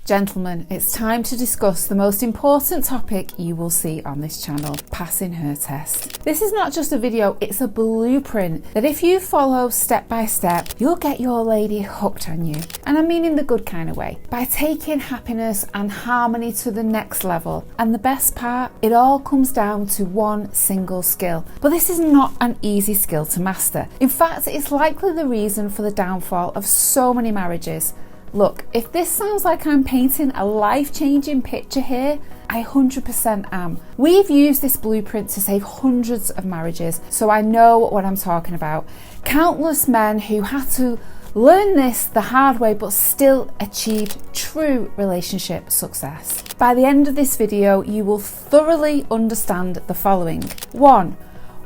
Gentlemen, it's time to discuss the most important topic you will see on this channel, passing her test. This is not just a video, it's a blueprint that if you follow step by step, you'll get your lady hooked on you. And I mean in the good kind of way, by taking happiness and harmony to the next level. And the best part, it all comes down to one single skill. But this is not an easy skill to master. In fact, it's likely the reason for the downfall of so many marriages. Look, if this sounds like I'm painting a life-changing picture here, I 100% am. We've used this blueprint to save hundreds of marriages, so I know what I'm talking about. Countless men who had to learn this the hard way but still achieved true relationship success. By the end of this video, you will thoroughly understand the following. 1.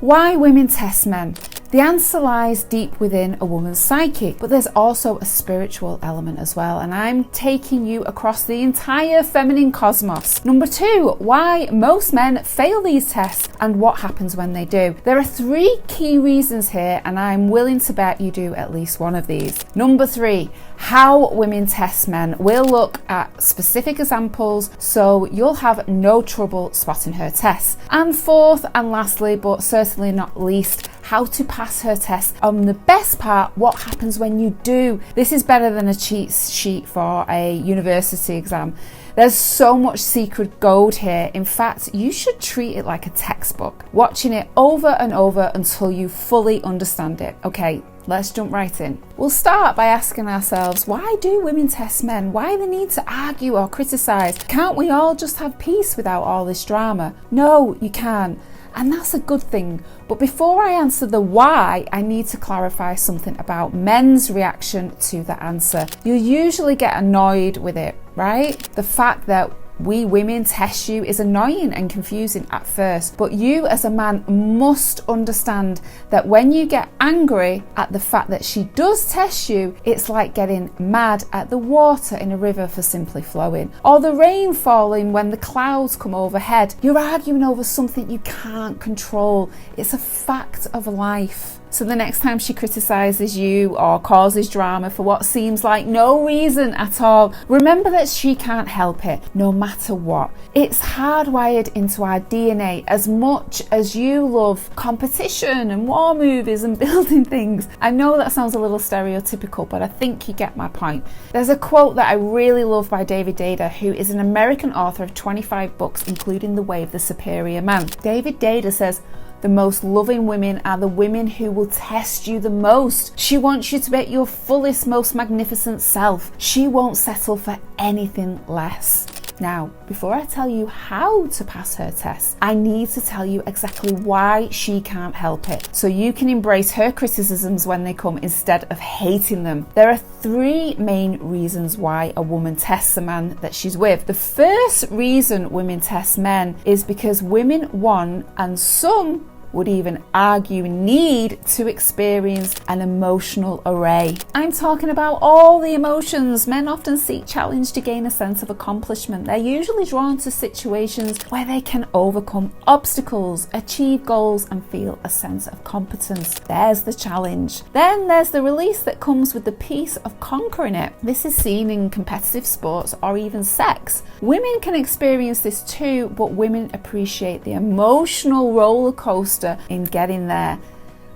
Why women test men. The answer lies deep within a woman's psyche, but there's also a spiritual element as well, and I'm taking you across the entire feminine cosmos. Number 2, why most men fail these tests and what happens when they do. There are 3 key reasons here, and I'm willing to bet you do at least one of these. Number 3, how women test men. We'll look at specific examples so you'll have no trouble spotting her tests. And 4th and lastly, but certainly not least, how to pass her test. On the best part, what happens when you do. This is better than a cheat sheet for a university exam. There's so much secret gold here. In fact, you should treat it like a textbook, watching it over and over until you fully understand it. Okay, let's jump right in. We'll start by asking ourselves, why do women test men? Why the need to argue or criticize? Can't we all just have peace without all this drama? No, you can. And that's a good thing. But before I answer the why, I need to clarify something about men's reaction to the answer. You usually get annoyed with it, right? The fact that we women test you is annoying and confusing at first, but you as a man must understand that when you get angry at the fact that she does test you, it's like getting mad at the water in a river for simply flowing, or the rain falling when the clouds come overhead. You're arguing over something you can't control. It's a fact of life. So the next time she criticizes you or causes drama for what seems like no reason at all, remember that she can't help it, no matter what. It's hardwired into our DNA as much as you love competition and war movies and building things. I know that sounds a little stereotypical, but I think you get my point. There's a quote that I really love by David Deida, who is an American author of 25 books, including The Way of the Superior Man. David Deida says, "The most loving women are the women who will test you the most. She wants you to be at your fullest, most magnificent self. She won't settle for anything less." Now, before I tell you how to pass her test, I need to tell you exactly why she can't help it, so you can embrace her criticisms when they come instead of hating them. There are 3 main reasons why a woman tests a man that she's with. The first reason women test men is because women want, and some would even argue, need to experience an emotional array. I'm talking about all the emotions. Men often seek challenge to gain a sense of accomplishment. They're usually drawn to situations where they can overcome obstacles, achieve goals, and feel a sense of competence. There's the challenge. Then there's the release that comes with the peace of conquering it. This is seen in competitive sports or even sex. Women can experience this too, but women appreciate the emotional roller coaster in getting there.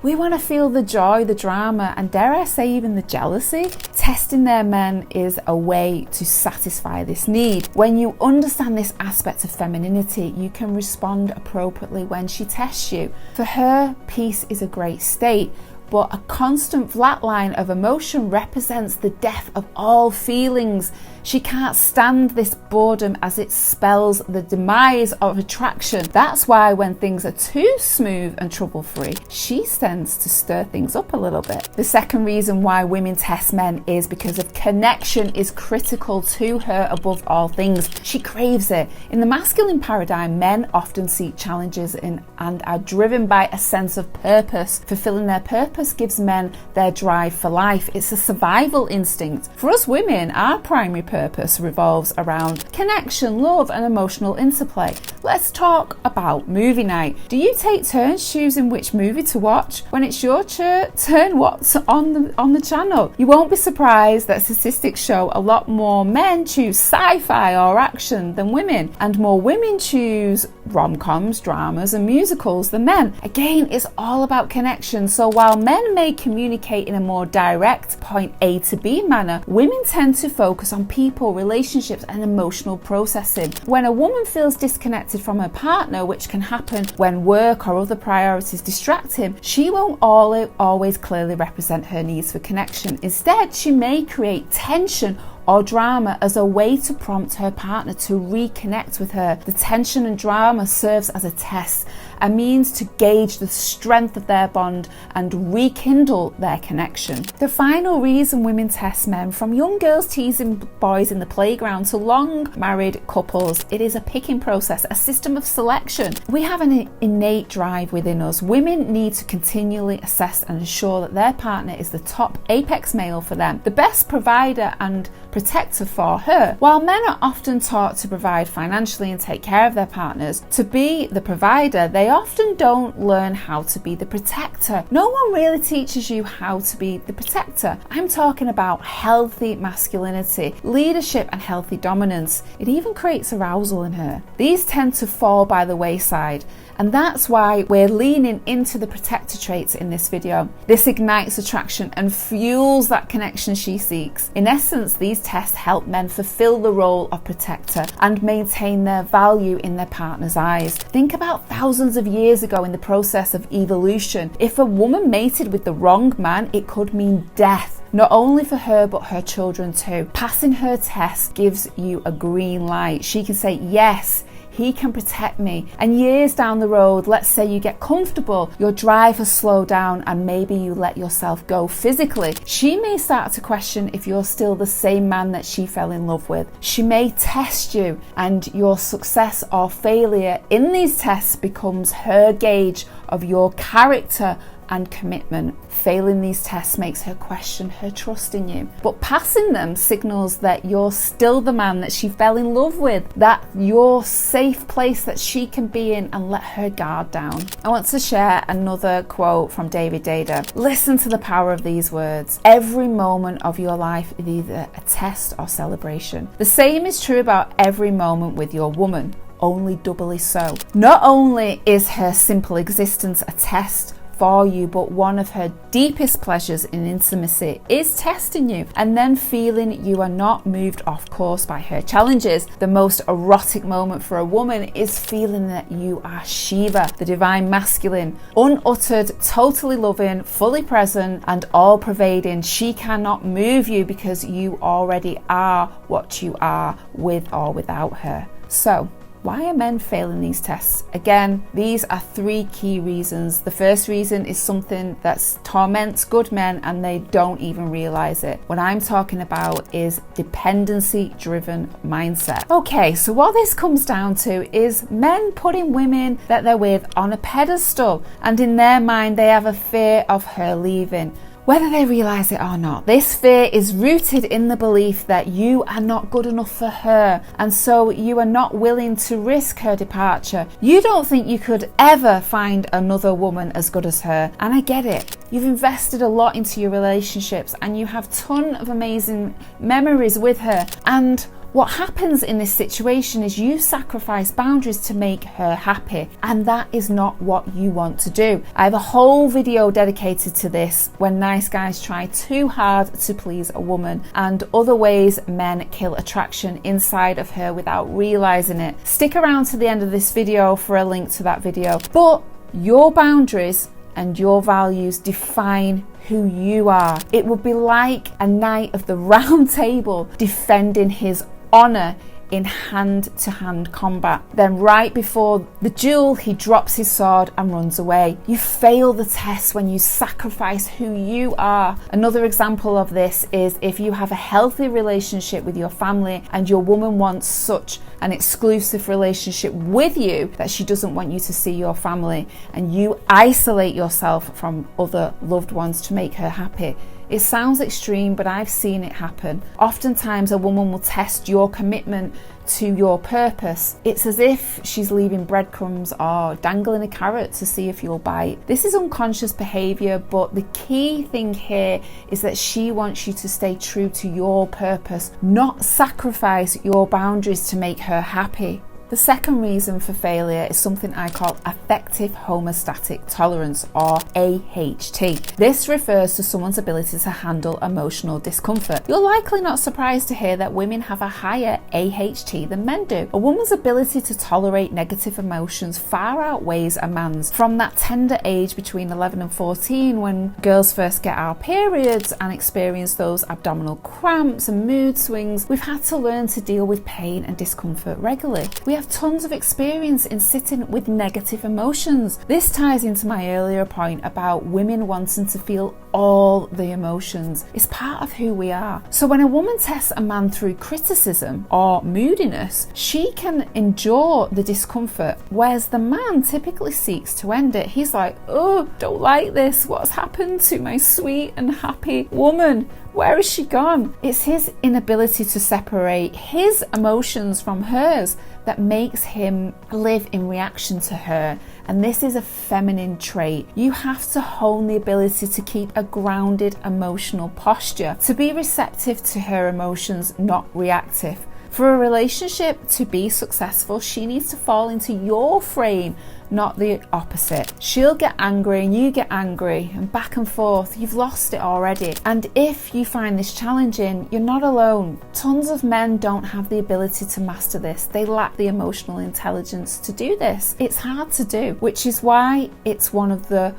We want to feel the joy, the drama, and dare I say even the jealousy. Testing their men is a way to satisfy this need. When you understand this aspect of femininity, you can respond appropriately when she tests you. For her, peace is a great state, but a constant flat line of emotion represents the death of all feelings. She can't stand this boredom as it spells the demise of attraction. That's why when things are too smooth and trouble-free, she tends to stir things up a little bit. The second reason why women test men is because of connection is critical to her above all things. She craves it. In the masculine paradigm, men often seek challenges and are driven by a sense of purpose. Fulfilling their purpose gives men their drive for life. It's a survival instinct. For us women, our primary purpose purpose revolves around connection, love, and emotional interplay. Let's talk about movie night. Do you take turns choosing which movie to watch? When it's your turn, what's on the channel? You won't be surprised that statistics show a lot more men choose sci-fi or action than women, and more women choose rom-coms, dramas, and musicals than men. Again, it's all about connection. So while men may communicate in a more direct point A to B manner, women tend to focus on people, relationships, and emotional processing. When a woman feels disconnected from her partner, which can happen when work or other priorities distract him, she won't always clearly represent her needs for connection. Instead, she may create tension or drama as a way to prompt her partner to reconnect with her. The tension and drama serves as a test, a means to gauge the strength of their bond and rekindle their connection. The final reason women test men, from young girls teasing boys in the playground to long married couples, it is a picking process, a system of selection. We have an innate drive within us. Women need to continually assess and ensure that their partner is the top apex male for them, the best provider and protector for her. While men are often taught to provide financially and take care of their partners, to be the provider, they often don't learn how to be the protector. No one really teaches you how to be the protector. I'm talking about healthy masculinity, leadership, and healthy dominance. It even creates arousal in her. These tend to fall by the wayside, and that's why we're leaning into the protector traits in this video. This ignites attraction and fuels that connection she seeks. In essence, these tests help men fulfill the role of protector and maintain their value in their partner's eyes. Think about thousands of years ago in the process of evolution. If a woman mated with the wrong man, it could mean death. Not only for her, but her children too. Passing her test gives you a green light. She can say, yes, he can protect me. And years down the road, let's say you get comfortable, your drive has slowed down, and maybe you let yourself go physically. She may start to question if you're still the same man that she fell in love with. She may test you, and your success or failure in these tests becomes her gauge of your character and commitment. Failing these tests makes her question her trust in you, but passing them signals that you're still the man that she fell in love with, that you're safe place that she can be in, and let her guard down. I want to share another quote from David Dada. Listen to the power of these words. Every moment of your life is either a test or celebration. The same is true about every moment with your woman, only doubly so. Not only is her simple existence a test for you, but one of her deepest pleasures in intimacy is testing you and then feeling you are not moved off course by her challenges. The most erotic moment for a woman is feeling that you are Shiva, the divine masculine, unuttered, totally loving, fully present, and all pervading. She cannot move you because you already are what you are, with or without her. So, why are men failing these tests? Again, these are three key reasons. The first reason is something that torments good men and they don't even realize it. What I'm talking about is dependency-driven mindset. Okay, so what this comes down to is men putting women that they're with on a pedestal, and in their mind they have a fear of her leaving, whether they realize it or not. This fear is rooted in the belief that you are not good enough for her, and so you are not willing to risk her departure. You don't think you could ever find another woman as good as her, and I get it. You've invested a lot into your relationships and you have a ton of amazing memories with her, and what happens in this situation is you sacrifice boundaries to make her happy, and that is not what you want to do. I have a whole video dedicated to this, when nice guys try too hard to please a woman, and other ways men kill attraction inside of her without realizing it. Stick around to the end of this video for a link to that video. But your boundaries and your values define who you are. It would be like a knight of the round table defending his honor in hand-to-hand combat. Then right before the duel, he drops his sword and runs away. You fail the test when you sacrifice who you are. Another example of this is if you have a healthy relationship with your family and your woman wants such an exclusive relationship with you that she doesn't want you to see your family, and you isolate yourself from other loved ones to make her happy. It sounds extreme, but I've seen it happen. Oftentimes a woman will test your commitment to your purpose. It's as if she's leaving breadcrumbs or dangling a carrot to see if you'll bite. This is unconscious behavior, but the key thing here is that she wants you to stay true to your purpose, not sacrifice your boundaries to make her happy. The second reason for failure is something I call affective homeostatic tolerance, or AHT. This refers to someone's ability to handle emotional discomfort. You're likely not surprised to hear that women have a higher AHT than men do. A woman's ability to tolerate negative emotions far outweighs a man's. From that tender age between 11 and 14, when girls first get our periods and experience those abdominal cramps and mood swings, we've had to learn to deal with pain and discomfort regularly. We have tons of experience in sitting with negative emotions. This ties into my earlier point about women wanting to feel all the emotions. It's part of who we are. So when a woman tests a man through criticism or moodiness, she can endure the discomfort, whereas the man typically seeks to end it. He's like, oh, don't like this. What's happened to my sweet and happy woman? Where has she gone? It's his inability to separate his emotions from hers that makes him live in reaction to her. And this is a feminine trait. You have to hone the ability to keep a grounded emotional posture, to be receptive to her emotions, not reactive. For a relationship to be successful, she needs to fall into your frame, not the opposite. She'll get angry and you get angry, and back and forth. You've lost it already. And if you find this challenging, you're not alone. Tons of men don't have the ability to master this. They lack the emotional intelligence to do this. It's hard to do, which is why it's one of the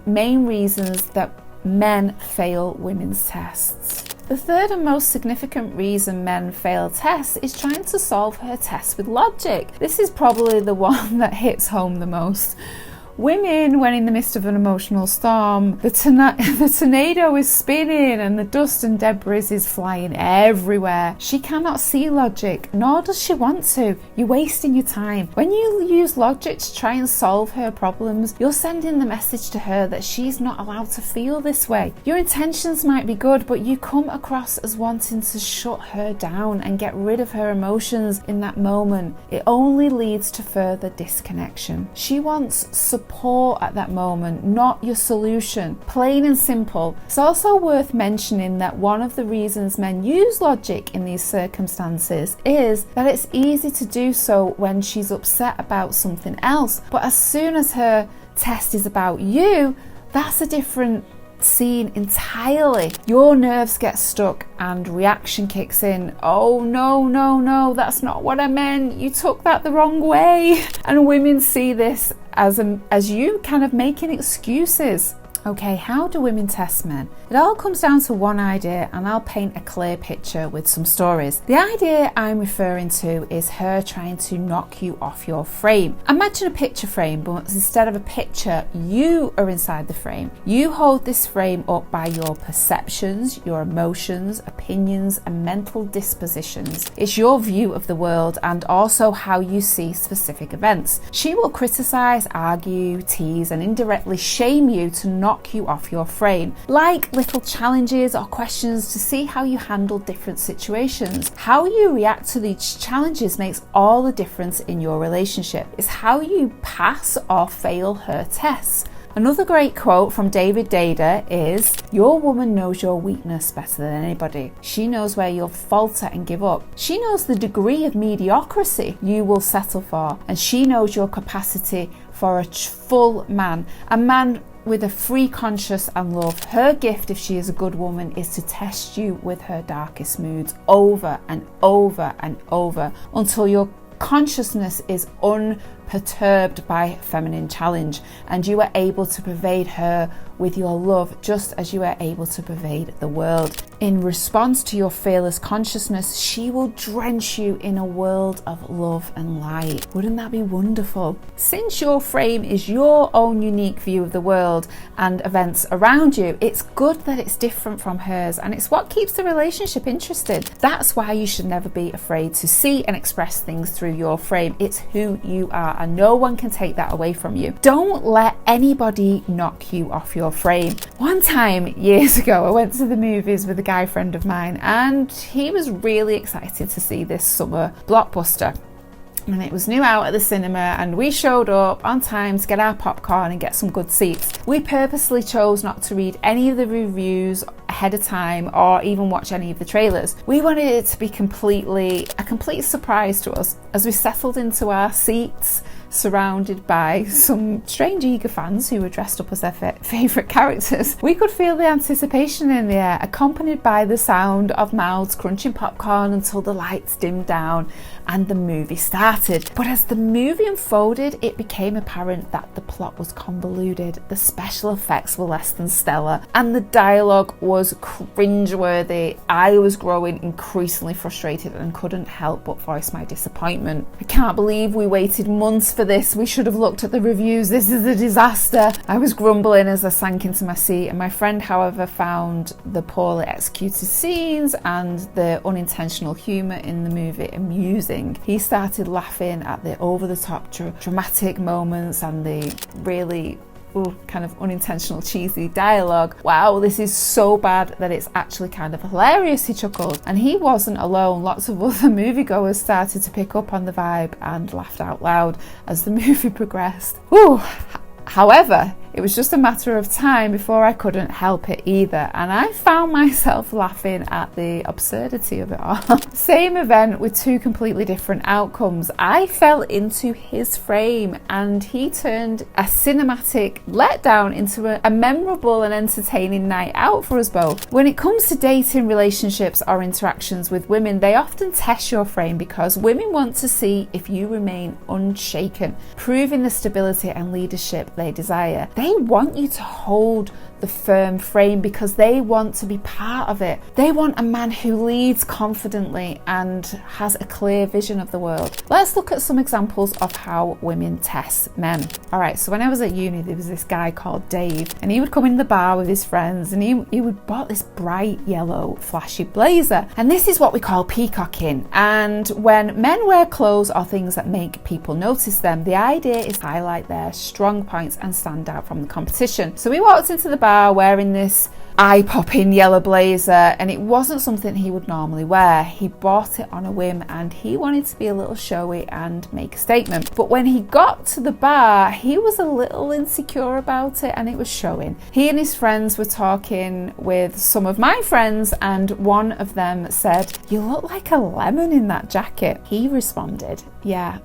main reasons that men fail women's tests. The third and most significant reason men fail tests is trying to solve her tests with logic. This is probably the one that hits home the most. Women, when in the midst of an emotional storm, the tornado is spinning and the dust and debris is flying everywhere. She cannot see logic, nor does she want to. You're wasting your time. When you use logic to try and solve her problems, you're sending the message to her that she's not allowed to feel this way. Your intentions might be good, but you come across as wanting to shut her down and get rid of her emotions in that moment. It only leads to further disconnection. She wants support at that moment, not your solution. Plain and simple. It's also worth mentioning that one of the reasons men use logic in these circumstances is that it's easy to do so when she's upset about something else. But as soon as her test is about you, that's a different scene entirely. Your nerves get stuck and reaction kicks in. Oh no, that's not what I meant. You took that the wrong way. And women see this as you kind of making excuses. Okay, how do women test men? It all comes down to one idea, and I'll paint a clear picture with some stories. The idea I'm referring to is her trying to knock you off your frame. Imagine a picture frame, but instead of a picture, you are inside the frame. You hold this frame up by your perceptions, your emotions, opinions, and mental dispositions. It's your view of the world and also how you see specific events. She will criticize, argue, tease, and indirectly shame you to knock you off your frame, like little challenges or questions to see how you handle different situations. How you react to these challenges makes all the difference in your relationship. It's how you pass or fail her tests. Another great quote from David Dada is, "Your woman knows your weakness better than anybody. She knows where you'll falter and give up. She knows the degree of mediocrity you will settle for, and she knows your capacity for a full man, a man with a free conscience and love. Her gift, if she is a good woman, is to test you with her darkest moods over and over and over until your consciousness is unperturbed by feminine challenge and you are able to pervade her with your love just as you are able to pervade the world. In response to your fearless consciousness, she will drench you in a world of love and light. Wouldn't that be wonderful? Since your frame is your own unique view of the world and events around you, it's good that it's different from hers, and it's what keeps the relationship interesting. That's why you should never be afraid to see and express things through your frame. It's who you are and no one can take that away from you. Don't let anybody knock you off your frame. One time years ago, I went to the movies with a guy friend of mine, and he was really excited to see this summer blockbuster. And it was new out at the cinema, and we showed up on time to get our popcorn and get some good seats. We purposely chose not to read any of the reviews ahead of time or even watch any of the trailers. We wanted it to be a complete surprise to us as we settled into our seats, surrounded by some strange eager fans who were dressed up as their favourite characters. We could feel the anticipation in the air, accompanied by the sound of mouths crunching popcorn until the lights dimmed down and the movie started. But as the movie unfolded, it became apparent that the plot was convoluted, the special effects were less than stellar, and the dialogue was cringeworthy. I was growing increasingly frustrated and couldn't help but voice my disappointment. I can't believe we waited months for this. We should have looked at the reviews. This is a disaster. I was grumbling as I sank into my seat, and my friend, however, found the poorly executed scenes and the unintentional humour in the movie amusing. He started laughing at the over-the-top dramatic moments and the really kind of unintentional cheesy dialogue. Wow, this is so bad that it's actually kind of hilarious, he chuckled. And he wasn't alone. Lots of other moviegoers started to pick up on the vibe and laughed out loud as the movie progressed. However, it was just a matter of time before I couldn't help it either, and I found myself laughing at the absurdity of it all. Same event with two completely different outcomes. I fell into his frame and he turned a cinematic letdown into a memorable and entertaining night out for us both. When it comes to dating, relationships or interactions with women, they often test your frame because women want to see if you remain unshaken, proving the stability and leadership they desire. They want you to hold the firm frame because they want to be part of it. They want a man who leads confidently and has a clear vision of the world. Let's look at some examples of how women test men. All right, so when I was at uni, there was this guy called Dave, and he would come in the bar with his friends, and he would bought this bright yellow flashy blazer. And this is what we call peacocking. And when men wear clothes or things that make people notice them, the idea is to highlight their strong points and stand out from the competition. So we walked into the bar wearing this eye-popping yellow blazer, and it wasn't something he would normally wear. He bought it on a whim and he wanted to be a little showy and make a statement. But when he got to the bar, he was a little insecure about it and it was showing. He and his friends were talking with some of my friends, and one of them said, "You look like a lemon in that jacket." He responded, "Yeah,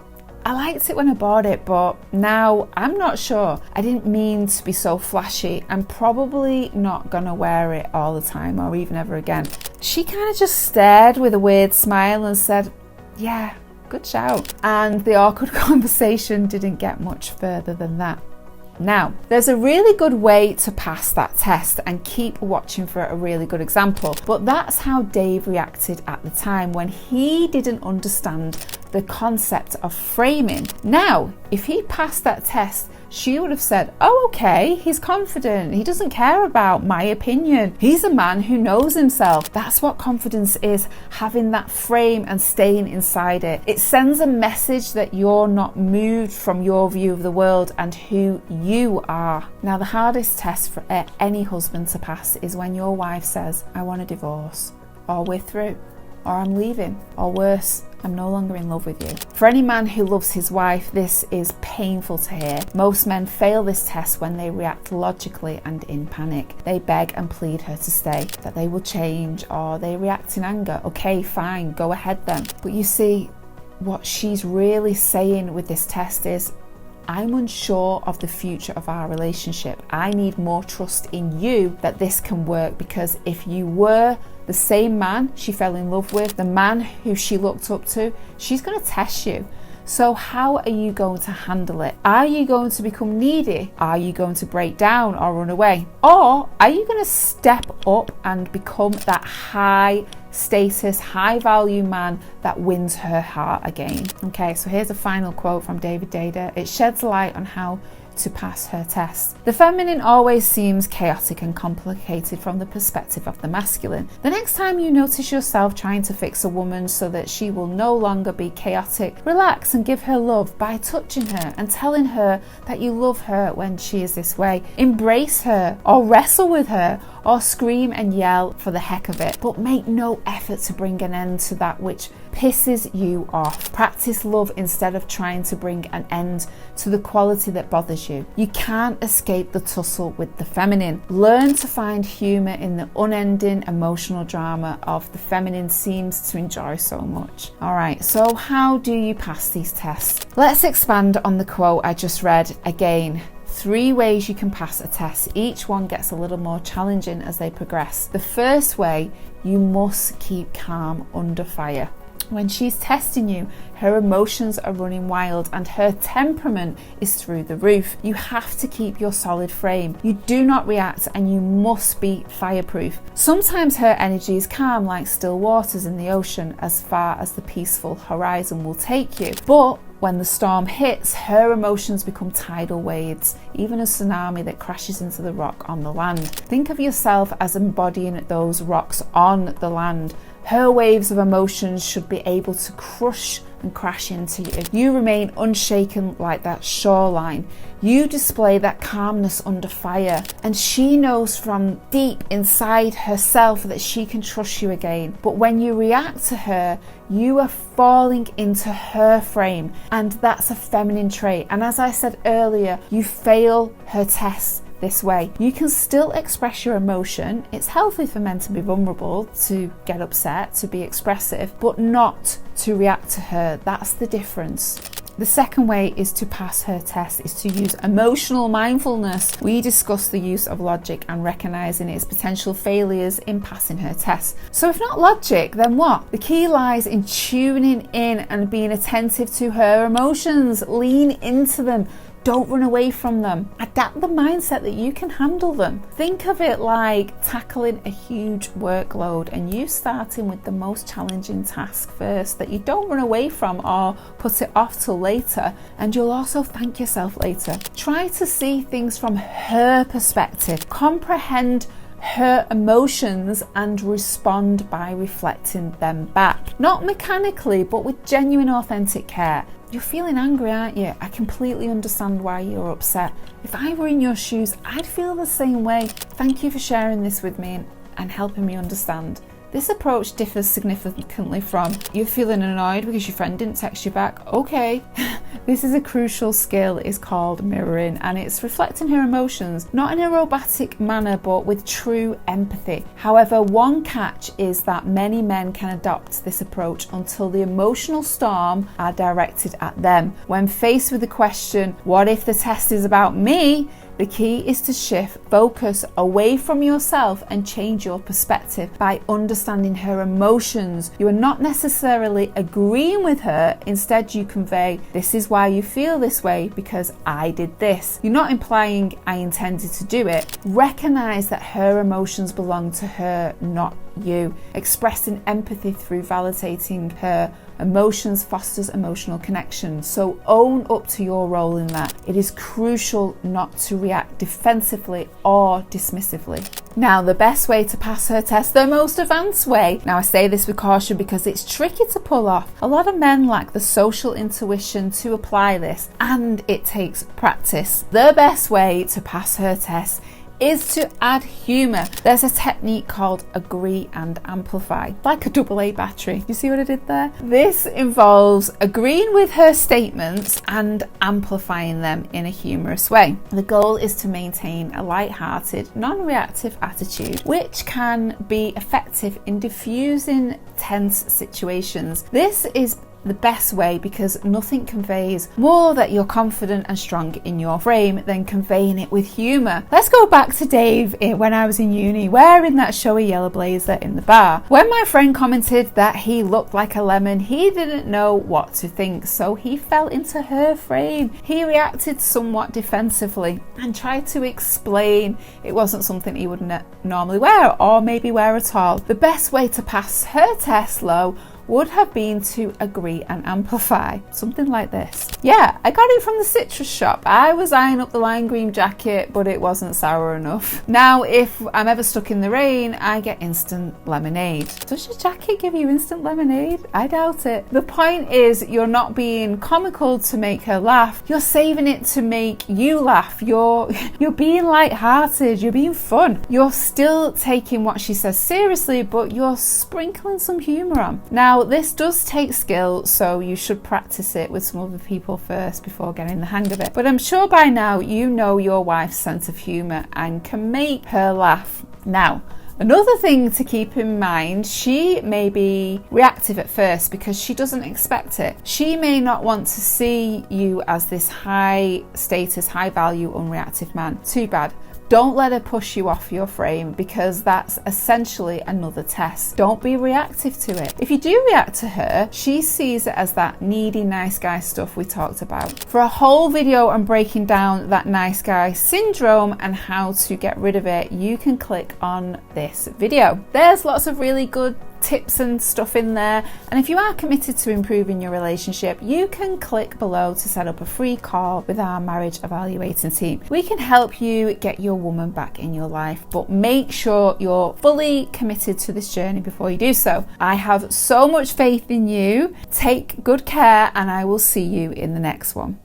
I liked it when I bought it, but now I'm not sure. I didn't mean to be so flashy. I'm probably not gonna wear it all the time or even ever again." She kind of just stared with a weird smile and said, "Yeah, good shout." And the awkward conversation didn't get much further than that. Now, there's a really good way to pass that test, and keep watching for a really good example. But that's how Dave reacted at the time when he didn't understand the concept of framing. Now, if he passed that test, she would have said, "Oh, okay, he's confident. He doesn't care about my opinion. He's a man who knows himself." That's what confidence is, having that frame and staying inside it. It sends a message that you're not moved from your view of the world and who you are. Now, the hardest test for any husband to pass is when your wife says, "I want a divorce," or "We're through," or "I'm leaving," or worse, "I'm no longer in love with you." For any man who loves his wife, this is painful to hear. Most men fail this test when they react logically and in panic. They beg and plead her to stay, that they will change, or they react in anger. Okay, fine, go ahead then. But you see, what she's really saying with this test is, "I'm unsure of the future of our relationship. I need more trust in you that this can work, because if you were the same man she fell in love with, the man who she looked up to, she's going to test you. So how are you going to handle it? Are you going to become needy? Are you going to break down or run away? Or are you going to step up and become that high status, high value man that wins her heart again?" Okay, so here's a final quote from David Dada. It sheds light on how to pass her test. The feminine always seems chaotic and complicated from the perspective of the masculine. The next time you notice yourself trying to fix a woman so that she will no longer be chaotic, relax and give her love by touching her and telling her that you love her when she is this way. Embrace her or wrestle with her or scream and yell for the heck of it, but make no effort to bring an end to that which pisses you off. Practice love instead of trying to bring an end to the quality that bothers you. You can't escape the tussle with the feminine. Learn to find humour in the unending emotional drama of the feminine seems to enjoy so much. Alright, so how do you pass these tests? Let's expand on the quote I just read again. 3 ways you can pass a test. Each one gets a little more challenging as they progress. The first way, you must keep calm under fire. When she's testing you, her emotions are running wild and her temperament is through the roof. You have to keep your solid frame. You do not react and you must be fireproof. Sometimes her energy is calm like still waters in the ocean as far as the peaceful horizon will take you. But when the storm hits, her emotions become tidal waves, even a tsunami that crashes into the rock on the land. Think of yourself as embodying those rocks on the land. Her waves of emotions should be able to crush and crash into you. You remain unshaken like that shoreline. You display that calmness under fire, and she knows from deep inside herself that she can trust you again. But when you react to her, you are falling into her frame, and that's a feminine trait. And as I said earlier, you fail her test this way. You can still express your emotion. It's healthy for men to be vulnerable, to get upset, to be expressive, but not to react to her. That's the difference. The second way is to pass her test is to use emotional mindfulness. We discussed the use of logic and recognizing its potential failures in passing her test. So if not logic, then what? The key lies in tuning in and being attentive to her emotions. Lean into them. Don't run away from them. Adapt the mindset that you can handle them. Think of it like tackling a huge workload and you starting with the most challenging task first that you don't run away from or put it off till later, and you'll also thank yourself later. Try to see things from her perspective. Comprehend her emotions and respond by reflecting them back. Not mechanically, but with genuine, authentic care. You're feeling angry, aren't you? I completely understand why you're upset. If I were in your shoes, I'd feel the same way. Thank you for sharing this with me and helping me understand. This approach differs significantly from you're feeling annoyed because your friend didn't text you back. Okay. This is a crucial skill. It's called mirroring, and it's reflecting her emotions, not in a robotic manner, but with true empathy. However, one catch is that many men can adopt this approach until the emotional storm are directed at them. When faced with the question, what if the test is about me? The key is to shift focus away from yourself and change your perspective by understanding her emotions. You are not necessarily agreeing with her. Instead, you convey, this is why you feel this way because I did this. You're not implying I intended to do it. Recognize that her emotions belong to her, not you. Expressing empathy through validating her emotions fosters emotional connection. So own up to your role in that. It is crucial not to react defensively or dismissively. Now, the best way to pass her test, the most advanced way. Now, I say this with caution because it's tricky to pull off. A lot of men lack the social intuition to apply this, and it takes practice. The best way to pass her test is to add humour. There's a technique called agree and amplify, like a AA battery. You see what I did there? This involves agreeing with her statements and amplifying them in a humorous way. The goal is to maintain a light-hearted, non-reactive attitude, which can be effective in diffusing tense situations. This is the best way because nothing conveys more that you're confident and strong in your frame than conveying it with humour. Let's go back to Dave when I was in uni, wearing that showy yellow blazer in the bar. When my friend commented that he looked like a lemon, he didn't know what to think, so he fell into her frame. He reacted somewhat defensively and tried to explain it wasn't something he would normally wear or maybe wear at all. The best way to pass her test, though, would have been to agree and amplify. Something like this. Yeah, I got it from the citrus shop. I was eyeing up the lime green jacket, but it wasn't sour enough. Now, if I'm ever stuck in the rain, I get instant lemonade. Does your jacket give you instant lemonade? I doubt it. The point is, you're not being comical to make her laugh. You're saving it to make you laugh. You're being light-hearted. You're being fun. You're still taking what she says seriously, but you're sprinkling some humour on. Now, this does take skill, so you should practice it with some other people first before getting the hang of it. But I'm sure by now you know your wife's sense of humour and can make her laugh. Now, another thing to keep in mind, she may be reactive at first because she doesn't expect it. She may not want to see you as this high status, high value, unreactive man. Too bad. Don't let her push you off your frame, because that's essentially another test. Don't be reactive to it. If you do react to her, she sees it as that needy nice guy stuff we talked about. For a whole video on breaking down that nice guy syndrome and how to get rid of it, you can click on this video. There's lots of really good tips and stuff in there, and if you are committed to improving your relationship, you can click below to set up a free call with our marriage evaluating team. We can help you get your woman back in your life, but make sure you're fully committed to this journey before you do so. I have so much faith in you. Take good care, and I will see you in the next one.